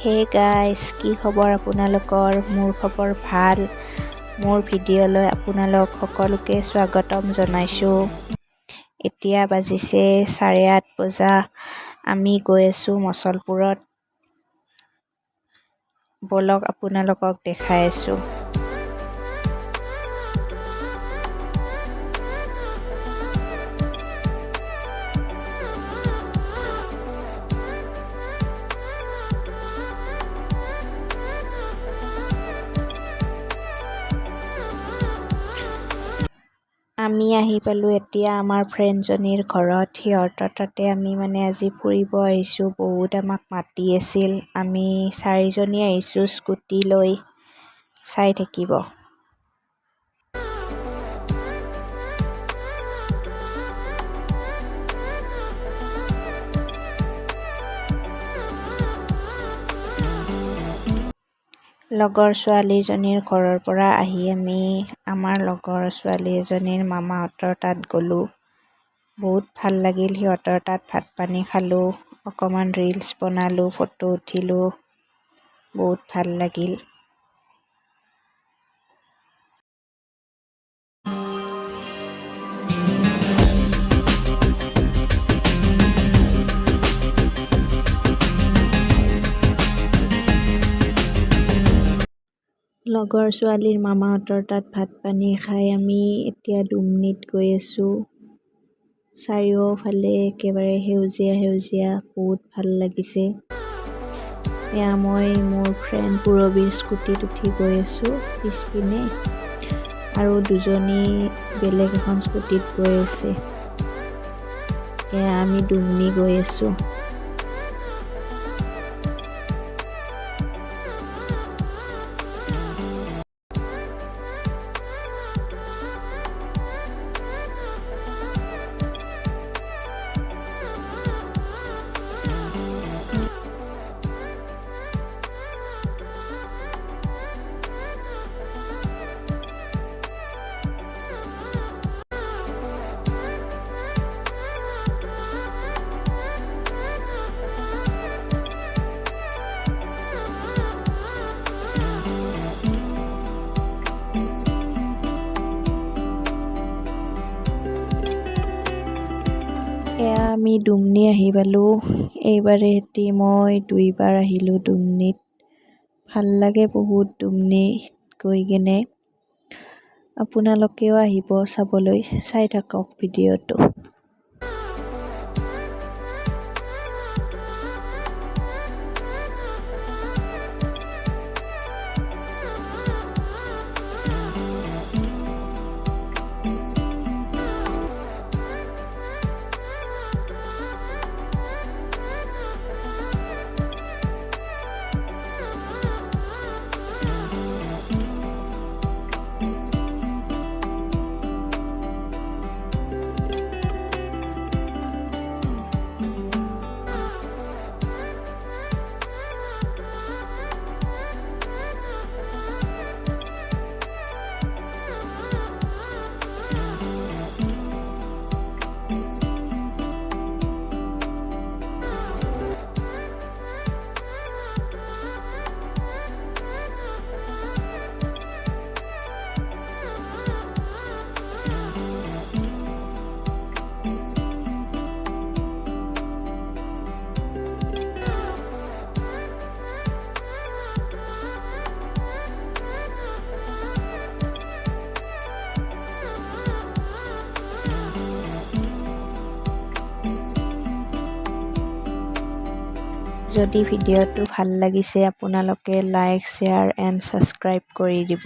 Hey guys, কি খবৰ আপোনালোকৰ? মোৰ খবৰ ভাল। মোৰ ভিডিঅ'লৈ আপোনালোক সকলোকে স্বাগতম জনাইছোঁ। এতিয়া বাজিছে 8:30 বজা। আমি গৈ আছোঁ মচলপুৰত। বলক আপোনালোকক দেখাই আছোঁ। আমি আহি পালোঁ এতিয়া আমাৰ ফ্ৰেণ্ডজনীৰ ঘৰত। সিহঁতৰ তাতে আমি আজি ফুৰিব আহিছোঁ। বহুত আমাক মাতি আছিল। আমি 4জনী আহিছোঁ স্কুটি লৈ। চাই থাকিব। লগৰ ছোৱালীজনীৰ ঘৰৰ পৰা আহি আমি আমাৰ লগৰ ছোৱালী এজনীৰ মামাহঁতৰ তাত গ'লোঁ। বহুত ভাল লাগিল সিহঁতৰ তাত ভাত পানী খালোঁ, অকণমান ৰিলছ বনালোঁ, ফটো উঠিলোঁ। বহুত ভাল লাগিল। লগৰ ছোৱালীৰ মামাহঁতৰ তাত ভাত পানী খাই আমি এতিয়া ডুমনিত গৈ আছোঁ। চাৰিওফালে একেবাৰে সেউজীয়া সেউজীয়া, বহুত ভাল লাগিছে। এয়া মই মোৰ ফ্ৰেণ্ড পূৰবীৰ স্কুটিত উঠি গৈ আছোঁ পিছপিনে, আৰু দুজনী বেলেগ এখন স্কুটিত গৈ আছে। এয়া আমি ডুমনি গৈ আছোঁ। এয়া আমি ডুমনি আহি পালোঁ। এইবাৰে সৈতে মই 2বাৰ আহিলোঁ ডুমনিত। ভাল লাগে বহুত ডুমনিত গৈ কিনে। আপোনালোকেও আহিব চাবলৈ, চাই থাকক ভিডিঅ'টো। যদি ভিডিঅ'টো ভাল লাগিছে আপোনালোকে লাইক, শ্বেয়াৰ এণ্ড ছাবস্ক্ৰাইব কৰি দিব।